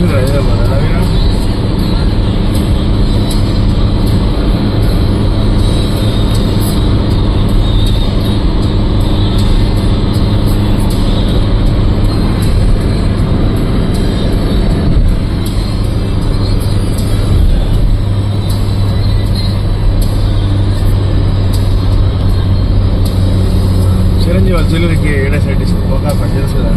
వస్తుంది హైదరాబాద్ అలాగే చిరంజీవి వాళ్ళ చెల్లెలకి ఏడే సైడ్ ఇస్తుంది ఒక తెలుసు కదా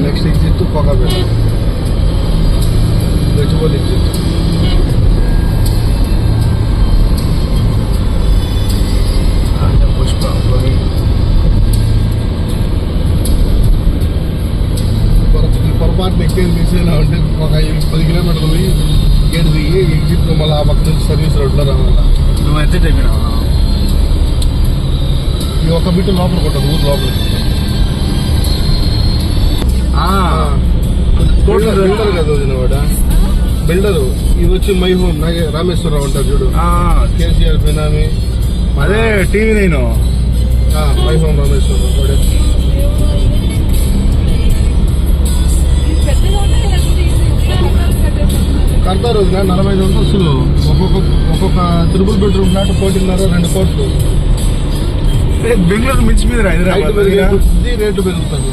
నెక్స్ట్ ఇచ్చి పొగా పెట్టాలి గచ్చిపోతే ఇచ్చి పుష్ప పొరపాటున ఎక్కేది మిస్ అయినా ఉంటే ఒక 10 కిలోమీటర్లు పోయి గేట్ దిగి ఎగ్జిట్ మళ్ళీ ఆ పక్క నుంచి సర్వీస్ రోడ్లో రావాలా నువ్వు ఎంత అయిపోయినావా ఈ ఒక బిట్టు లోపల కొట్టదు ఊరు లోపలికి బిల్డర్ కదా వదినవాడ బిల్డరు ఇది వచ్చి మై హోమ్ రామేశ్వరరావు అంటారు చూడు కేసీఆర్ బినామీ అదే టీవీ నేను మై హోమ్ రామేశ్వరరావు వాడే కడతారు వదిన 45 అంతస్తులు ఒక్కొక్క త్రిబుల్ బెడ్రూమ్ ఫ్లాట్ 1.5 2 కోట్లు బెంగళూరు మించి మీద హైదరాబాద్ రేటు పెరుగుతుంది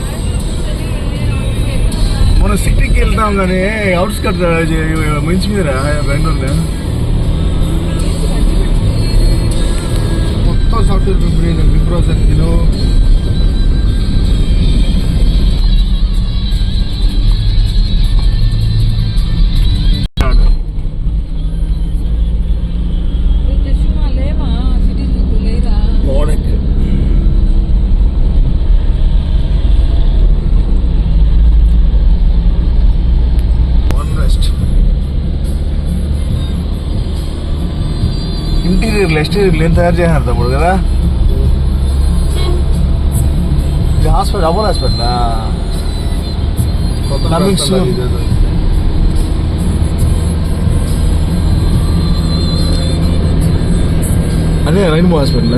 మనం సిటీకి వెళ్తాం కానీ అవుట్స్కట్ మించి మీద బెంగళూరులో మొత్తం software company Wipro circle interior exterior ఏం తయారు చేయాలి తమ్ముడు కదా హాస్పిటల్ అవ్వాలి హాస్పిటల్ అదే రెయిన్బో హాస్పిటల్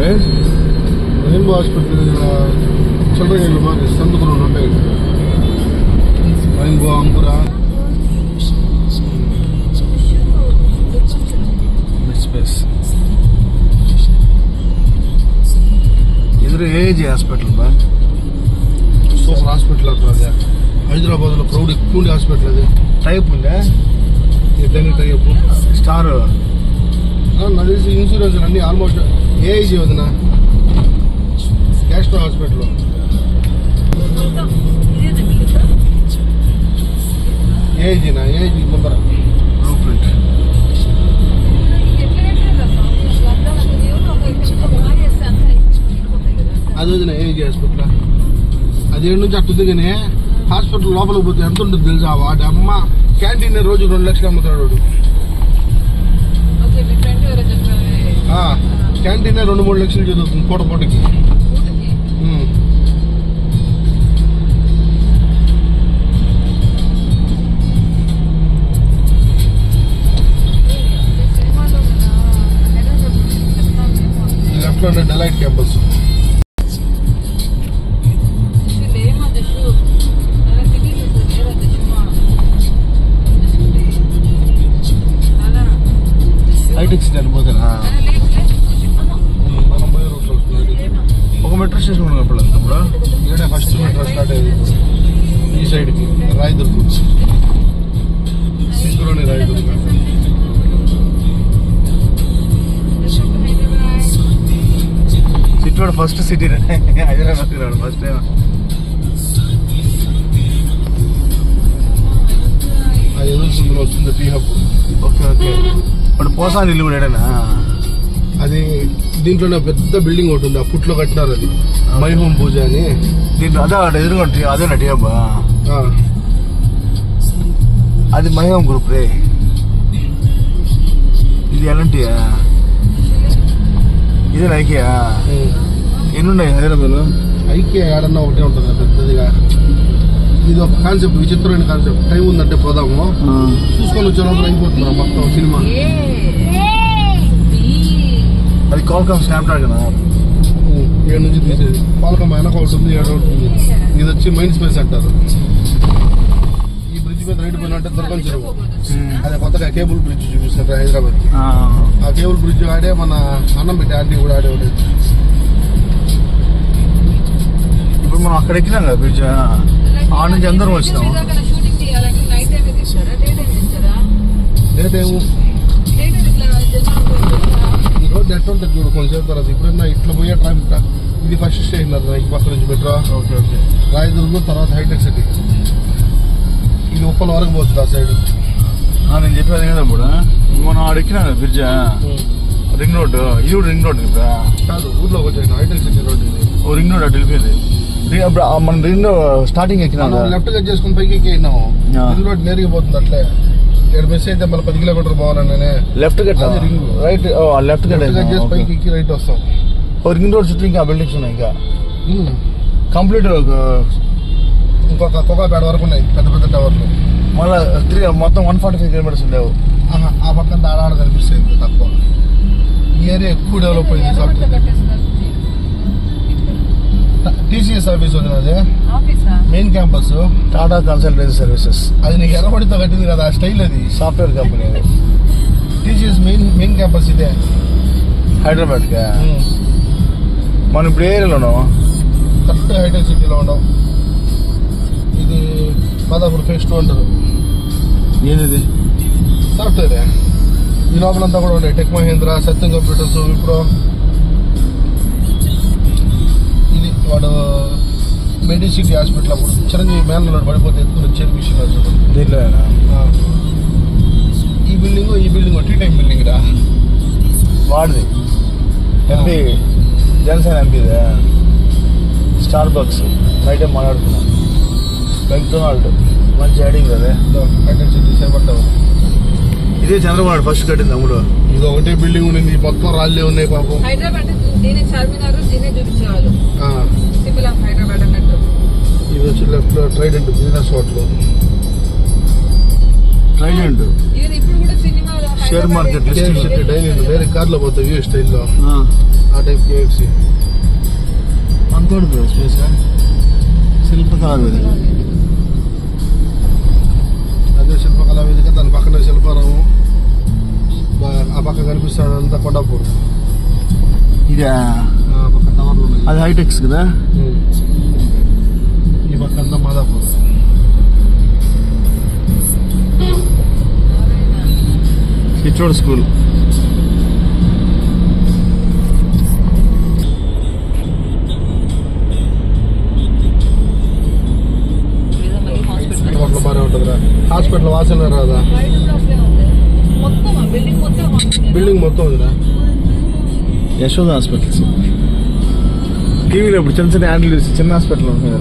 చిల్డ్రన్ మాకు సందుకు 2 ఉంటాయి రెయిన్బో అంకురా స్పేస్ ఎదురు ఏజీ హాస్పిటల్ బా సూపర్ హాస్పిటల్ అవుతుంది హైదరాబాద్లో క్రౌడ్ ఎక్కువ ఉండే హాస్పిటల్ అది టైప్ ఉందా దాని టైప్ స్టార్ నాకు తెలిసి ఇన్సూరెన్స్ అన్ని ఆల్మోస్ట్ ఏఐజీ వదిన గ్యాస్ట్రో హాస్పిటల్ ఏఐజీనా ఏఐజీ ముందర బ్లూ ప్రింట్ అది వదిన ఏఐజీ హాస్పిటల్ అది 7 నుంచి అట్టుంది కానీ హాస్పిటల్ లోపలికి పోతే ఎంత ఉంటుంది తెలుసా వాటి అమ్మ క్యాంటీన్ రోజు 2 లక్షలు అమ్ముతాడు క్యాంటీన్ 2-3 లక్షలు చదువుతుంది పూటకి లెఫ్ట్ లో డెలైట్ క్యాంపస్ హైటెక్ సిటీ పోతారా ఒక మెట్రో స్టేషన్ ఉన్నప్పుడు తమ్ముడు ఇక్కడ ఫస్ట్ మెట్రో స్టార్ట్ అయ్యేది ఈ సైడ్కి రాయదుర్గం సిద్ధులోని Rayadurgam city first city Hyderabad రాడు ఫస్ట్ టైం అది ఎదురుతుందో వస్తుంది టీ హబ్ ఓకే ఓకే ఇప్పుడు పోసాని ఇల్లు కూడా ఏడనా అది దీంట్లోనే పెద్ద బిల్డింగ్ ఒకటి ఉంది అప్పట్లో కట్టినారు అది మై హోమ్ పూజ అని దీంట్లో అదే ఎదురుగా అదేనా టీ హబ్ అది మై హోమ్ గ్రూప్ రే ఇది ఎలాంటియా ఇదే ఐకియా ఎన్ని ఉన్నాయి హైదరాబాద్లో ఐకియా ఏడన్నా ఒకటే ఉంటుంది పెద్దదిగా ఇది ఒక కాన్సెప్ట్ విచిత్రమైన కాన్సెప్ట్ టైం ఉందంటే పోదాము చూసుకొని వచ్చే లోపల అయిపోతున్నా మొత్తం సినిమా అది కాల్కామ్ స్నాప్డ్రాగన్ కదా 7 నుంచి తీసేది కాల్కామ్ వెనక ఒకటి ఉంది 7 ఉంటుంది ఇది వచ్చి మైండ్ స్పేస్ అంటారు బ్రిడ్జ్ మీద రైట్ పోయినట్టే దుర్గం చెరువు, అదే కొత్తగా కేబుల్ బ్రిడ్జ్ చూపిస్తారు హైదరాబాద్ కి. ఆ కేబుల్ బ్రిడ్జ్ ఆడే మన అన్నం పెట్టి ఆంటీ కూడా ఆడే ఉండేది. ఇప్పుడు మనం అక్కడ ఎక్కినాం కదా బ్రిడ్జ్, ఆ నుంచి అందరం వచ్చినాం. డే టైము ఈ రోడ్డు ఎట్లా ఉంటుంది చూడు కొంచెం తర్వాత. ఇప్పుడన్నా ఇట్లా పోయే ట్రాఫిక్, ఇది ఫస్ట్ స్టేషన్ అది ఈ పక్క నుంచి మెట్రో. Okay okay. రాయదుర్గం తర్వాత హైటెక్ సిటీ, ఇది ఉప్పల వరకు పోతుంది ఆ సైడ్. నేను చెప్పాను కదా ఇప్పుడు మనం ఆడ ఎక్కినాం కదా బ్రిడ్జ్, రింగ్ రోడ్, ఇది కూడా రింగ్ రోడ్ కదా కాదు, ఊర్లోకి వచ్చాను హైటెక్ సిటీ రోడ్ ఇది. ఓ రింగ్ రోడ్ అటు వెళ్ళిపోయింది. మన రింగ్ స్టార్టింగ్ ఎక్కినాం, లెఫ్ట్ కట్ చేసుకుని పైకి ఎక్కినాము. రింగ్ రోడ్ నేరుగా పోతుంది అట్లే. ఇక్కడ మిస్ అయితే మళ్ళీ 10 కిలోమీటర్ పోవాలని నేనే left cut right, left cut చేసి పైకి ఎక్కి రైట్ వస్తాం. రింగ్ రోడ్ చుట్టూ ఇంకా బిల్డింగ్స్ ఉన్నాయి, ఇంకా కంప్లీట్ ఇంకొక కోకాపేట వరకు ఉన్నాయి పెద్ద పెద్ద టవర్లు. మళ్ళీ మొత్తం 145 కిలోమీటర్స్ ఉండేవు. ఆ పక్కన ఆడ కనిపిస్తాయి తక్కువ. ఈ ఏరియా ఎక్కువ డెవలప్ అయింది. టీసీఎస్ ఆఫీస్ ఉంది అదే main campus, Tata consultancy services. అది నీకు ఎర్రబడితో కట్టింది కదా ఆ స్టైల్, అది సాఫ్ట్వేర్ కంపెనీ. అది టీసీఎస్ మెయిన్ క్యాంపస్ ఇదే హైదరాబాద్ గా. మనం ఇప్పుడు ఏరియాలోనూ కరెక్ట్ హైటెక్ సిటీలో ఉండవు. ఇది మాదాపూర్ ఫేస్ 2 అంటారు. ఏది సాఫ్ట్వేర్ ఈ లోపలంతా కూడా ఉన్నాయి. టెక్ మహేంద్ర, సత్యం కంప్యూటర్స్, ఇప్పుడు ఇది వాడు మెడిసిటీ హాస్పిటల్ అప్పుడు చిరంజీవి మేనలో పడిపోతే ఎత్తుకుని వచ్చేది విషయం. దీంట్లో ఈ బిల్డింగ్ టీ టైం బిల్డింగ్ రా వాడిది, ఎంపీ జనసేన ఎంపీదే. స్టార్ బక్స్ బయట మాట్లాడుతున్నాం. మెక్డొనాల్డ్ మంచి హెడింగ్ అదే. హైటెక్ సిటీ చేపట్టాము. ఇదే చంద్రబాబు ఫస్ట్ కట్టింది అమ్ముడు. ఇది ఒకటే బిల్డింగ్ ఉంది, మొత్తం రాళ్ళే ఉన్నాయి పాపం. ఇది వచ్చి లెఫ్ట్ లో Trident business hotel. Trident share market dining వేరే కార్లో పోతాయి వ్యూ స్టైల్లో, ఆ టైప్ కేఎఫ్సి. అంతోడు స్పేస్ శిల్పకళా వేదిక. అదే శిల్పకళా వేదిక, దాని పక్కన శిల్పారాము, ఆ పక్క కనిపిస్తాడంతా కొండాపూర్. ఇది పక్క టవర్లు ఉన్నాయి, అది హైటెక్స్ కదా. ఈ పక్క అంతా మాదాపూర్. చిచ్చోడ్ స్కూల్. బాగానే ఉంటుందిరా. హాస్పిటల్ వాసన రాదా? బిల్డింగ్ మొత్తం ఉందిరా. యశోద హాస్పిటల్స్ టీవీలో ఇప్పుడు చిన్న చిన్న యాడ్లు చిన్న హాస్పిటల్ ఉంటుంది.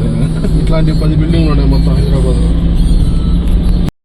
ఇట్లాంటి 10 బిల్డింగ్లు ఉన్నాయి మొత్తం హైదరాబాద్ లో.